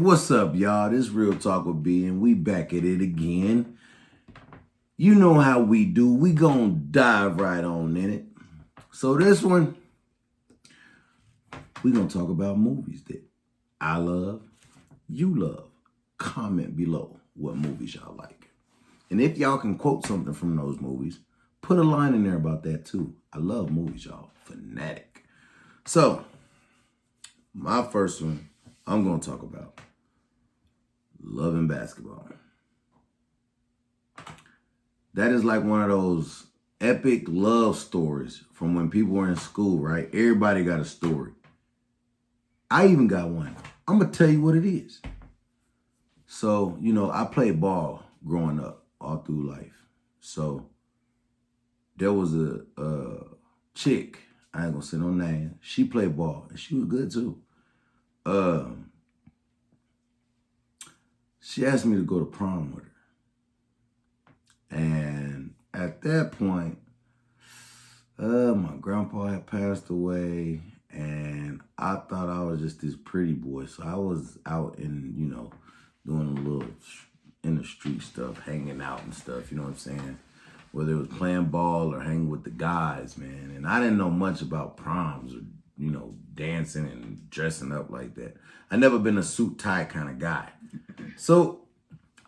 What's up, y'all? This Real Talk with B, and we back at it again. You know how we do. We gonna dive right on in it. So this one, we gonna talk about movies that I love, you love. Comment below what movies y'all like. And if y'all can quote something from those movies, put a line in there about that too. I love movies, y'all. Fanatic. So, my first one, I'm gonna talk about Love and Basketball. That is like one of those epic love stories from when people were in school, right? Everybody got a story. I even got one. I'm going to tell you what it is. So, I played ball growing up all through life. So, there was a chick, I ain't going to say no name. She played ball, and she was good too. She asked me to go to prom with her. And at that point, my grandpa had passed away, and I thought I was just this pretty boy. So I was out and, doing a little in the street stuff, hanging out and stuff, you know what I'm saying? Whether it was playing ball or hanging with the guys, man. And I didn't know much about proms or, dancing and dressing up like that. I never been a suit tie kind of guy. So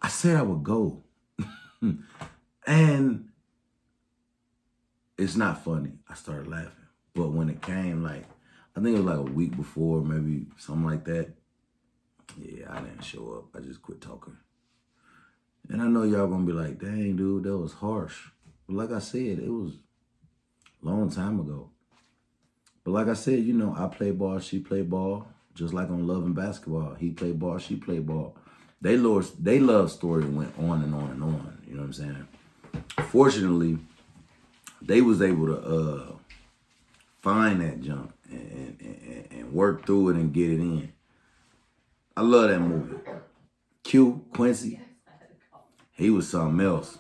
I said I would go. And it's not funny. I started laughing. But when it came, I think it was like a week before, maybe something like that. Yeah, I didn't show up. I just quit talking. And I know y'all gonna be like, dang, dude, that was harsh. But like I said, it was a long time ago. But like I said, I play ball, she played ball. Just like on Love and Basketball. He played ball, she played ball. They love story went on and on and on. You know what I'm saying? Fortunately, they was able to find that junk and work through it and get it in. I love that movie. Quincy, he was something else.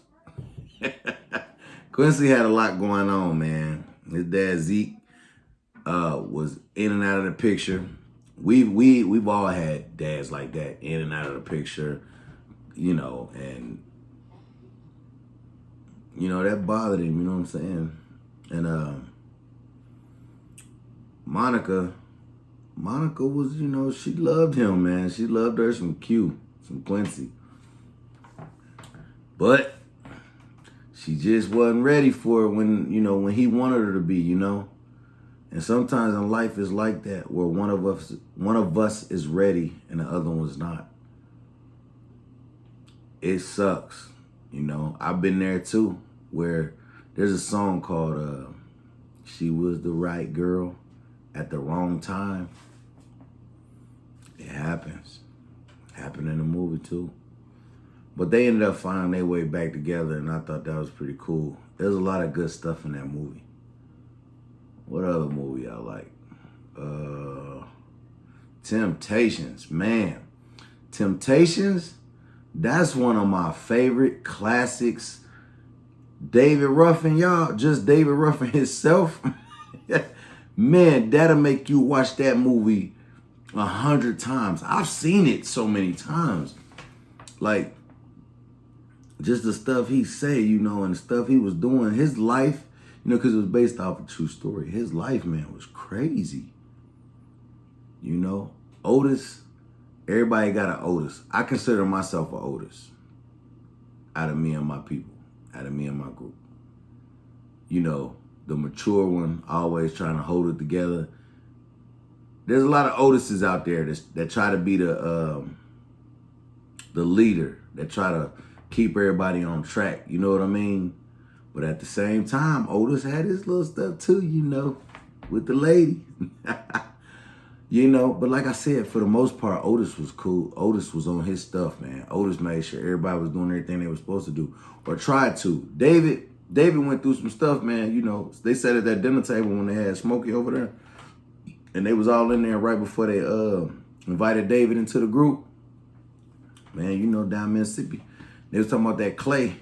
Quincy had a lot going on, man. His dad Zeke was in and out of the picture. We've all had dads like that, in and out of the picture, and that bothered him, you know what I'm saying? And Monica was, she loved him, man. She loved her some Quincy. But she just wasn't ready for it when he wanted her to be, And sometimes in life is like that, where one of us is ready and the other one's not. It sucks, I've been there too, where there's a song called "She Was the Right Girl at the Wrong Time." It happens. Happened in the movie too. But they ended up finding their way back together, and I thought that was pretty cool. There's a lot of good stuff in that movie. What other movie I like? Temptations, man. Temptations, that's one of my favorite classics. David Ruffin, y'all, just David Ruffin himself. Man, that'll make you watch that movie 100 times. I've seen it so many times. Just the stuff he say, and the stuff he was doing. His life, because it was based off a true story. His life, man, was crazy. Otis, everybody got an Otis. I consider myself an Otis. Out of me and my people. Out of me and my group. The mature one, always trying to hold it together. There's a lot of Otises out there that try to be the leader. That try to keep everybody on track. You know what I mean? But at the same time, Otis had his little stuff too, with the lady. But like I said, for the most part, Otis was cool. Otis was on his stuff, man. Otis made sure everybody was doing everything they were supposed to do, or tried to. David went through some stuff, man. They sat at that dinner table when they had Smokey over there, and they was all in there right before they invited David into the group. Man, down Mississippi, they was talking about that Clay.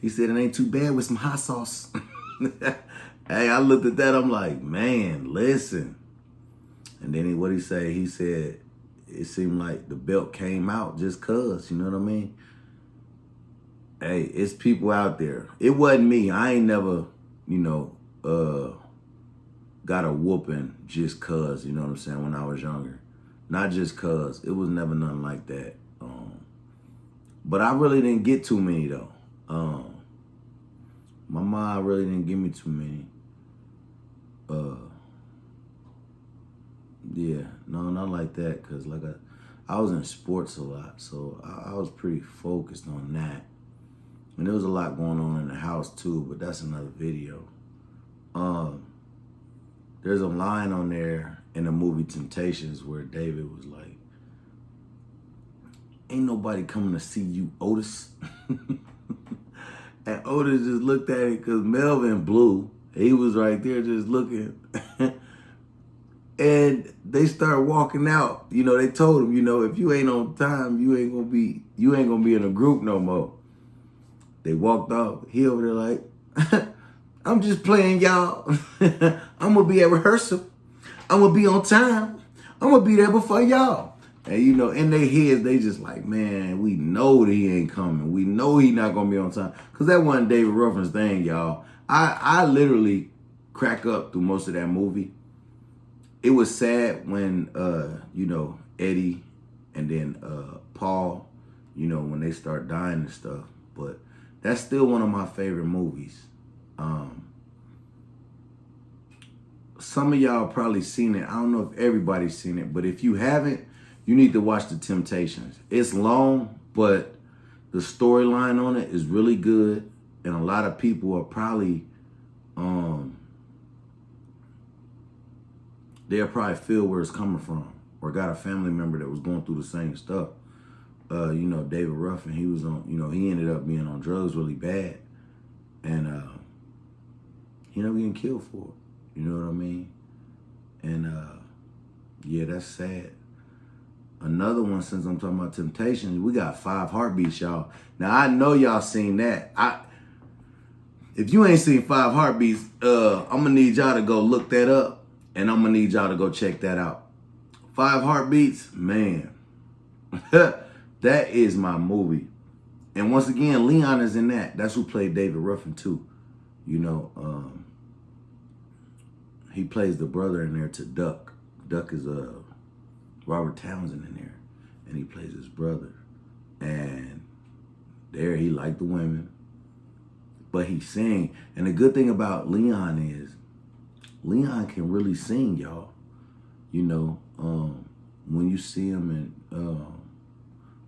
He said it ain't too bad with some hot sauce. Hey, I looked at that. I'm like, man, listen. And then what he say? He said, it seemed like the belt came out just cause, you know what I mean? Hey, it's people out there. It wasn't me. I ain't never, you know, got a whooping just cause, you know what I'm saying, when I was younger. Not just cause. It was never nothing like that. But I really didn't get too many though. My mom really didn't give me too many. Yeah, no, not like that, cause like I was in sports a lot, so I was pretty focused on that. And there was a lot going on in the house too, but that's another video. There's a line on there in the movie Temptations where David was like, "Ain't nobody coming to see you, Otis." And Otis just looked at it because Melvin blew. He was right there just looking. And they started walking out. You know, they told him, you know, if you ain't on time, you ain't gonna be in a group no more. They walked off. He over there like, I'm just playing, y'all. I'm gonna be at rehearsal. I'm gonna be on time. I'm gonna be there before y'all. And you know, in their heads, they just like, man, we know that he ain't coming. We know he not gonna be on time. Cause that wasn't David Ruffin's thing, y'all. I literally crack up through most of that movie. It was sad when, you know, Eddie and then Paul, you know, when they start dying and stuff. But that's still one of my favorite movies. Some of y'all probably seen it. I don't know if everybody's seen it, but if you haven't, you need to watch The Temptations. It's long, but the storyline on it is really good. And a lot of people are probably, they'll probably feel where it's coming from, or got a family member that was going through the same stuff. You know, David Ruffin, he was on, you know, he ended up being on drugs really bad. And he ended up getting killed for it. You know what I mean? And yeah, that's sad. Another one, since I'm talking about Temptations, we got 5 Heartbeats, y'all. Now, I know y'all seen that. If you ain't seen 5 Heartbeats, I'm going to need y'all to go look that up. And I'm going to need y'all to go check that out. 5 Heartbeats, man. That is my movie. And once again, Leon is in that. That's who played David Ruffin too. You know, he plays the brother in there to Duck. Duck is Robert Townsend in there. And he plays his brother. And there he liked the women. But he sang. And the good thing about Leon is, Leon can really sing, y'all. You know, when you see him and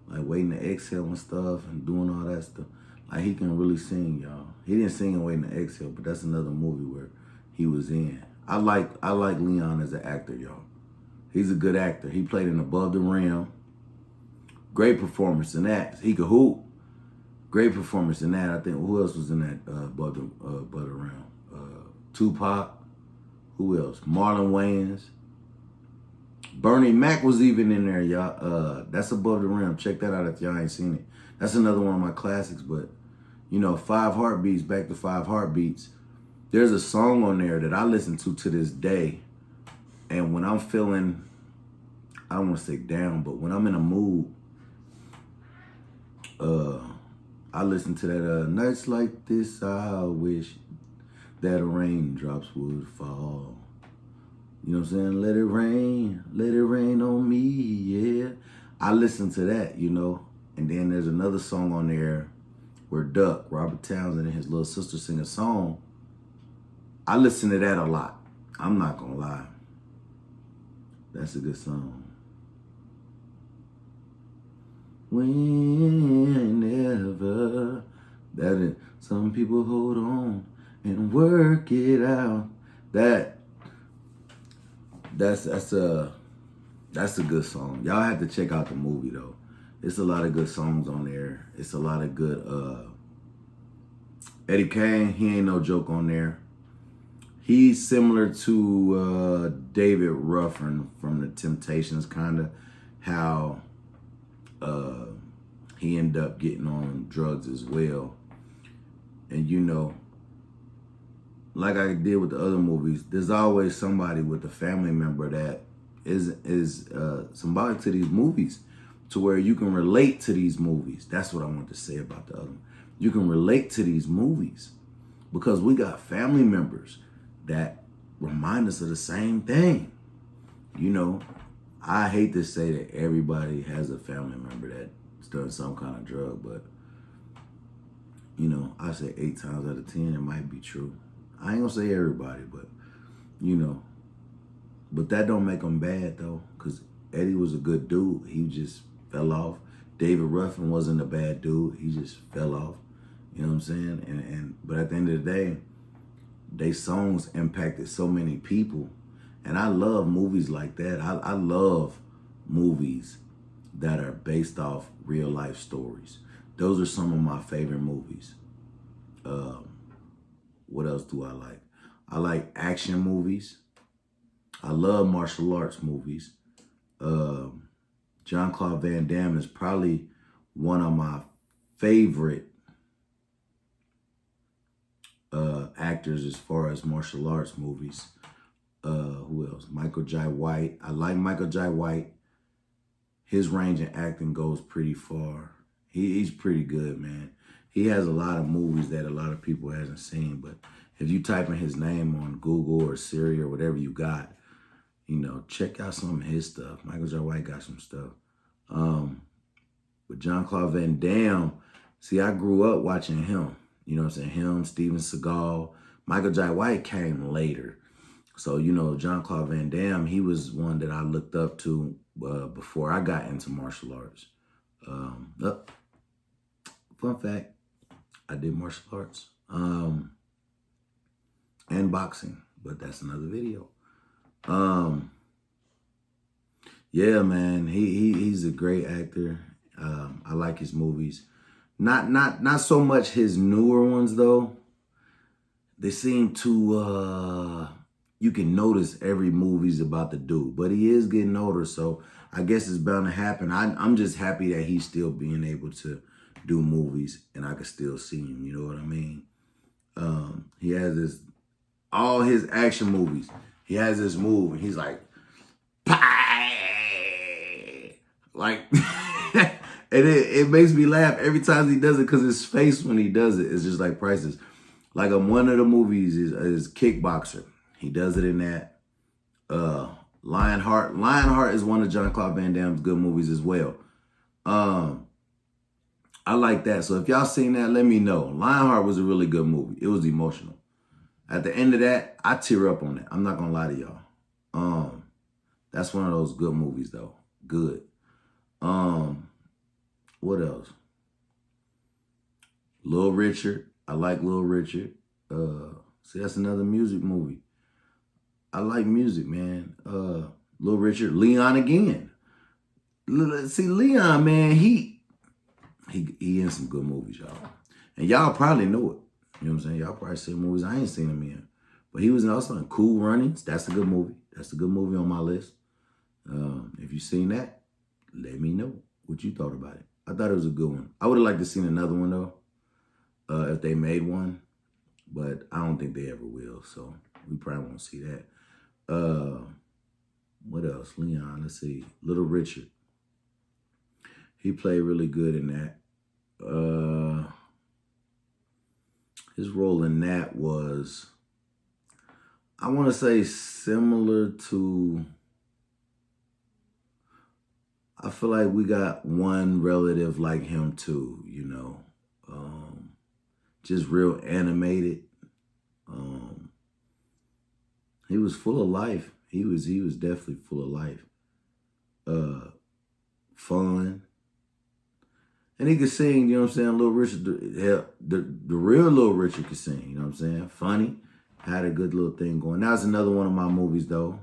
like Waiting to Exhale and stuff and doing all that stuff, like he can really sing, y'all. He didn't sing in Waiting to Exhale, but that's another movie where he was in. I like Leon as an actor, y'all. He's a good actor. He played in Above the Rim. Great performance in that. He could hoop. Great performance in that. I think, who else was in that Above the Rim? Tupac. Who else? Marlon Wayans. Bernie Mac was even in there, y'all. That's Above the Rim. Check that out if y'all ain't seen it. That's another one of my classics. But, you know, 5 Heartbeats, back to 5 Heartbeats. There's a song on there that I listen to this day. And when I'm feeling, I don't want to say down, but when I'm in a mood, I listen to that, nights like this, I wish that raindrops would fall. You know what I'm saying? Let it rain on me, yeah. I listen to that, you know. And then there's another song on there where Duck, Robert Townsend, and his little sister sing a song. I listen to that a lot. I'm not gonna lie. That's a good song. Whenever that is, some people hold on and work it out. That's a good song. Y'all have to check out the movie though. It's a lot of good songs on there. It's a lot of good Eddie Kane, he ain't no joke on there. He's similar to David Ruffin from The Temptations, kind of how he ended up getting on drugs as well. And you know, like I did with the other movies, there's always somebody with a family member that is symbolic to these movies, to where you can relate to these movies. That's what I want to say about the other one. You can relate to these movies because we got family members that remind us of the same thing. You know, I hate to say that everybody has a family member that's done some kind of drug, but you know, I say 8 times out of 10 it might be true. I ain't gonna say everybody, but you know, but that don't make them bad though, because Eddie was a good dude. He just fell off. David Ruffin wasn't a bad dude. He just fell off. You know what I'm saying? But at the end of the day, they songs impacted so many people. And I love movies like that. I love movies that are based off real life stories. Those are some of my favorite movies. What else do I like? I like action movies. I love martial arts movies. Jean-Claude Van Damme is probably one of my favorite actors as far as martial arts movies. Who else? Michael Jai White. I like Michael Jai White. His range in acting goes pretty far. He's pretty good, man. He has a lot of movies that a lot of people hasn't seen, but if you type in his name on Google or Siri or whatever you got, you know, check out some of his stuff. Michael Jai White got some stuff. But Jean-Claude Van Damme, see, I grew up watching him. You know what I'm saying? Him, Steven Seagal. Michael Jai White came later. So, you know, Jean-Claude Van Damme, he was one that I looked up to before I got into martial arts. Fun fact, I did martial arts and boxing, but that's another video. Yeah, man, he's a great actor. I like his movies. Not so much his newer ones though. They seem to you can notice every movie's about to do, but he is getting older, so I guess it's bound to happen. I'm just happy that he's still being able to do movies and I can still see him, you know what I mean? He has this, all his action movies, he has this move and he's like, like, and it makes me laugh every time he does it because his face when he does it is just like priceless. Like one of the movies is Kickboxer. He does it in that. Lionheart. Lionheart is one of Jean-Claude Van Damme's good movies as well. I like that. So if y'all seen that, let me know. Lionheart was a really good movie. It was emotional. At the end of that, I tear up on it. I'm not gonna lie to y'all. That's one of those good movies though. Good. What else? Little Richard. I like Little Richard. See, that's another music movie. I like music, man. Little Richard. Leon again. See, Leon, man, he in some good movies, y'all. And y'all probably know it. You know what I'm saying? Y'all probably seen movies I ain't seen him in. But he was also in Cool Runnings. That's a good movie. That's a good movie on my list. If you seen that, let me know what you thought about it. I thought it was a good one. I would have liked to seen another one, though, if they made one. But I don't think they ever will, so we probably won't see that. What else? Leon, let's see. Little Richard. He played really good in that. His role in that was, I want to say similar to, I feel like we got one relative like him too, you know. Just real animated. He was full of life. He was definitely full of life. Fun. And he could sing, you know what I'm saying? Little Richard, the real Little Richard could sing, you know what I'm saying? Funny. Had a good little thing going. That was another one of my movies though.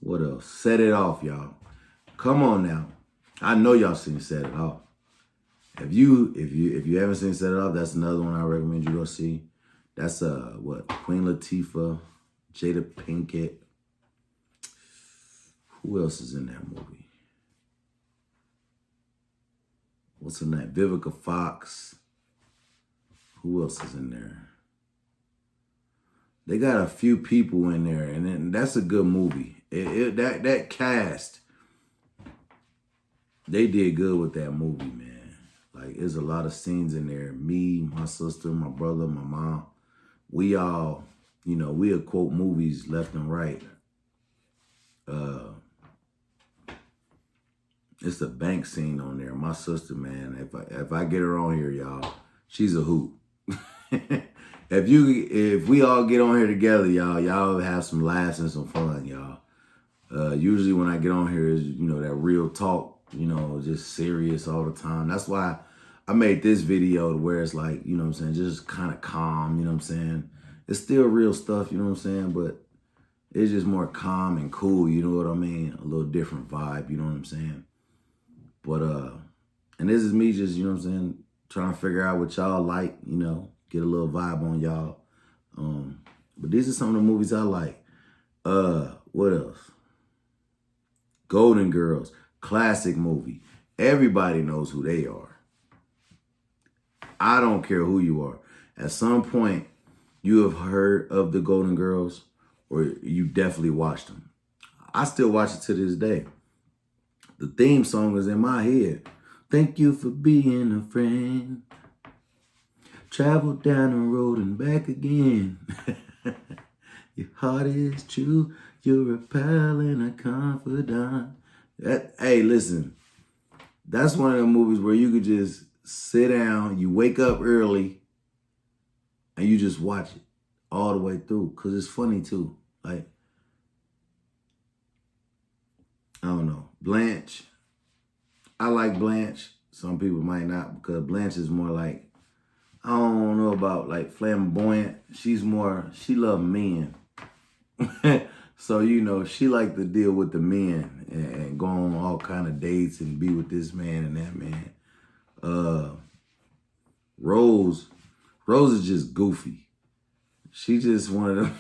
What else? Set It Off, y'all. Come on now. I know y'all seen Set It Off. If you haven't seen Set It Off, that's another one I recommend you go see. That's what? Queen Latifah, Jada Pinkett. Who else is in that movie? What's her name? Vivica Fox. Who else is in there? They got a few people in there, and then that's a good movie. That cast, they did good with that movie, man. Like, there's a lot of scenes in there. Me, my sister, my brother, my mom, we all, we'll quote movies left and right. It's the bank scene on there. My sister, man, if I get her on here, y'all, she's a hoot. If we all get on here together, y'all have some laughs and some fun, y'all. Usually when I get on here is, that real talk, just serious all the time. That's why I made this video where it's like, just kind of calm, It's still real stuff, but it's just more calm and cool, you know what I mean? A little different vibe, you know what I'm saying? But, and this is me just, trying to figure out what y'all like, get a little vibe on y'all. But these are some of the movies I like. What else? Golden Girls, classic movie. Everybody knows who they are. I don't care who you are. At some point, you have heard of the Golden Girls, or you definitely watched them. I still watch it to this day. The theme song is in my head. Thank you for being a friend. Travel down the road and back again. Your heart is true. You're a pal and a confidant. Hey, listen. That's one of the movies where you could just sit down, you wake up early, and you just watch it all the way through. Because it's funny, too. Like, I don't know. Blanche. I like Blanche. Some people might not, because Blanche is more like, I don't know about like flamboyant. She loves men. So, she like to deal with the men and go on all kind of dates and be with this man and that man. Rose is just goofy. She just one of them.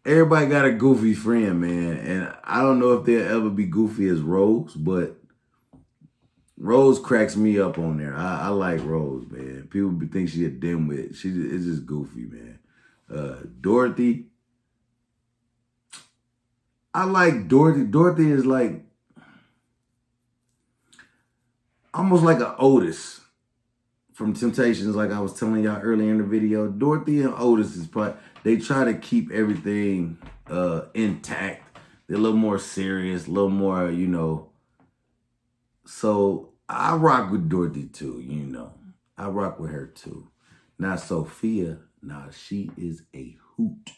Everybody got a goofy friend, man. And I don't know if they'll ever be goofy as Rose, but Rose cracks me up on there. I like Rose, man. People think she a dimwit. It's just goofy, man. Dorothy. I like Dorothy. Dorothy is like almost like an Otis from Temptations, like I was telling y'all earlier in the video. Dorothy and Otis is probably, they try to keep everything intact. They're a little more serious, a little more, So I rock with Dorothy too, I rock with her too. Now Sophia, she is a hoot.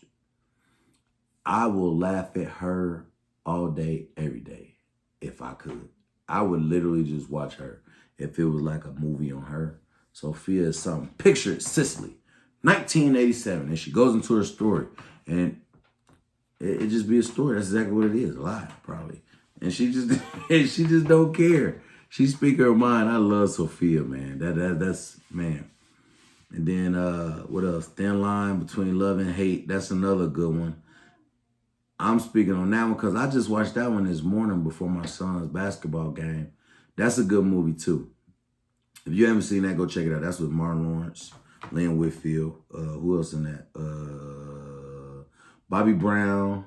I will laugh at her all day, every day, if I could. I would literally just watch her if it was like a movie on her. Sophia is something. Picture it, Sicily, 1987, and she goes into her story, and it just be a story. That's exactly what it is, a lie, probably. And she just don't care. She speak her mind. I love Sophia, man. That's man. And then what else? Thin Line Between Love and Hate. That's another good one. I'm speaking on that one because I just watched that one this morning before my son's basketball game. That's a good movie too. If you haven't seen that, go check it out. That's with Martin Lawrence, Lynn Whitfield. Who else in that? Bobby Brown.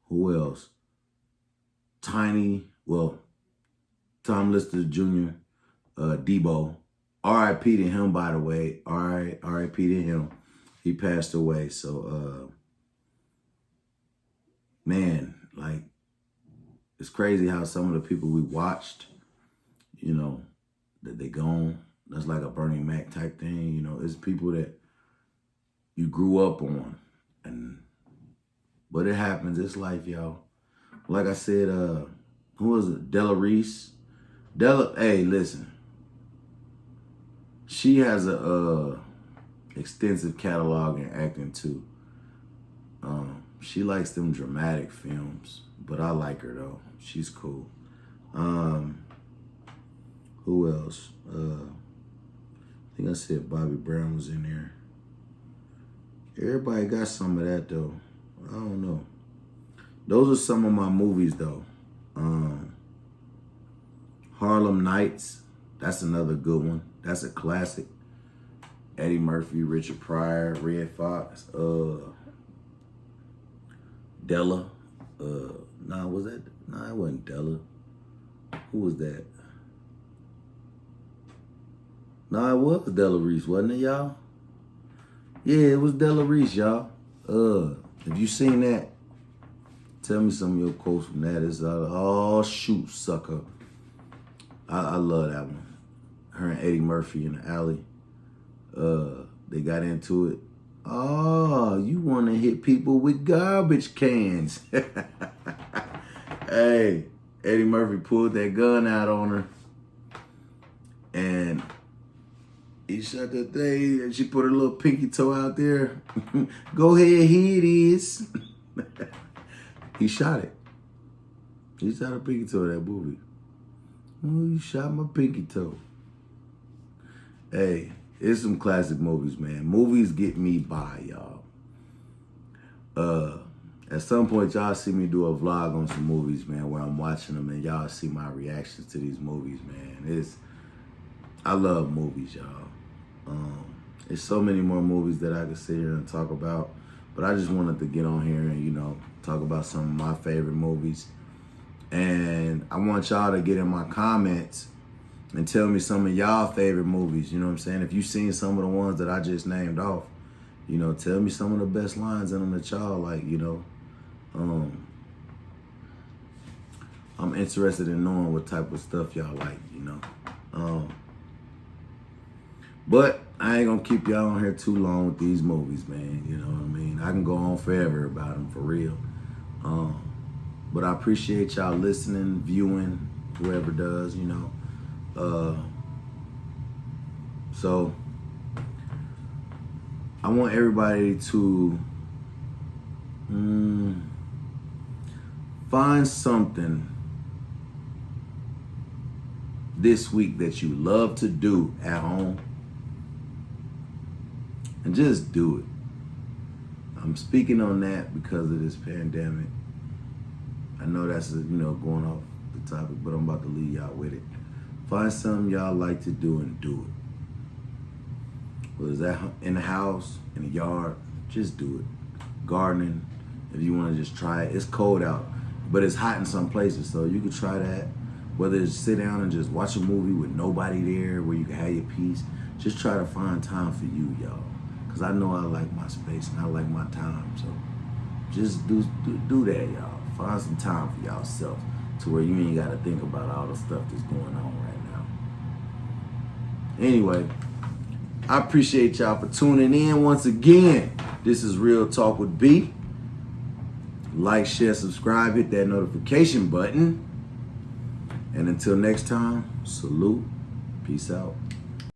Who else? Tom Lister Jr., Debo. R.I.P. to him, by the way. R.I.P. to him. He passed away. So, man, like, it's crazy how some of the people we watched, that they gone. That's like a Bernie Mac type thing. It's people that you grew up on. But it happens. It's life, y'all. Like I said, who was it? Della Reese. Hey, listen. She has a extensive catalog in acting too. She likes them dramatic films, but I like her though. She's cool. Who else? I think I said Bobby Brown was in there. Everybody got some of that though. I don't know. Those are some of my movies though. Harlem Nights. That's another good one. That's a classic. Eddie Murphy, Richard Pryor, Red Fox. Della. Nah, was that? Nah, it wasn't Della. Who was that? Nah, it was Della Reese, wasn't it, y'all? Yeah, it was Della Reese, y'all. If you seen that, tell me some of your quotes from that. It's oh shoot, sucker. I love that one. Her and Eddie Murphy in the alley. They got into it. Oh, you want to hit people with garbage cans. Hey, Eddie Murphy pulled that gun out on her. And he shot the thing, and she put her little pinky toe out there. Go ahead, here it is. He shot it. He shot her pinky toe in that movie. Oh, you shot my pinky toe. Hey, it's some classic movies, man. Movies get me by, y'all. At some point, y'all see me do a vlog on some movies, man, where I'm watching them, and y'all see my reactions to these movies, man. I love movies, y'all. There's so many more movies that I could sit here and talk about, but I just wanted to get on here and, talk about some of my favorite movies. And I want y'all to get in my comments and tell me some of y'all favorite movies. You know what I'm saying? If you've seen some of the ones that I just named off, tell me some of the best lines in them that y'all like, I'm interested in knowing what type of stuff y'all like, But I ain't gonna keep y'all on here too long with these movies, man. You know what I mean? I can go on forever about them, for real. But I appreciate y'all listening, viewing, whoever does, So I want everybody to find something this week that you love to do at home and just do it. I'm speaking on that because of this pandemic. I know that's, going off the topic, but I'm about to leave y'all with it. Find something y'all like to do and do it. Whether it's that in the house, in the yard, just do it. Gardening, if you want to just try it. It's cold out, but it's hot in some places, so you could try that. Whether it's sit down and just watch a movie with nobody there where you can have your peace, just try to find time for you, y'all. Because I know I like my space and I like my time, so just do that, y'all. Find some time for y'allself to where you ain't got to think about all the stuff that's going on right now. Anyway, I appreciate y'all for tuning in once again. This is Real Talk with B. Like, share, subscribe, hit that notification button. And until next time, salute. Peace out.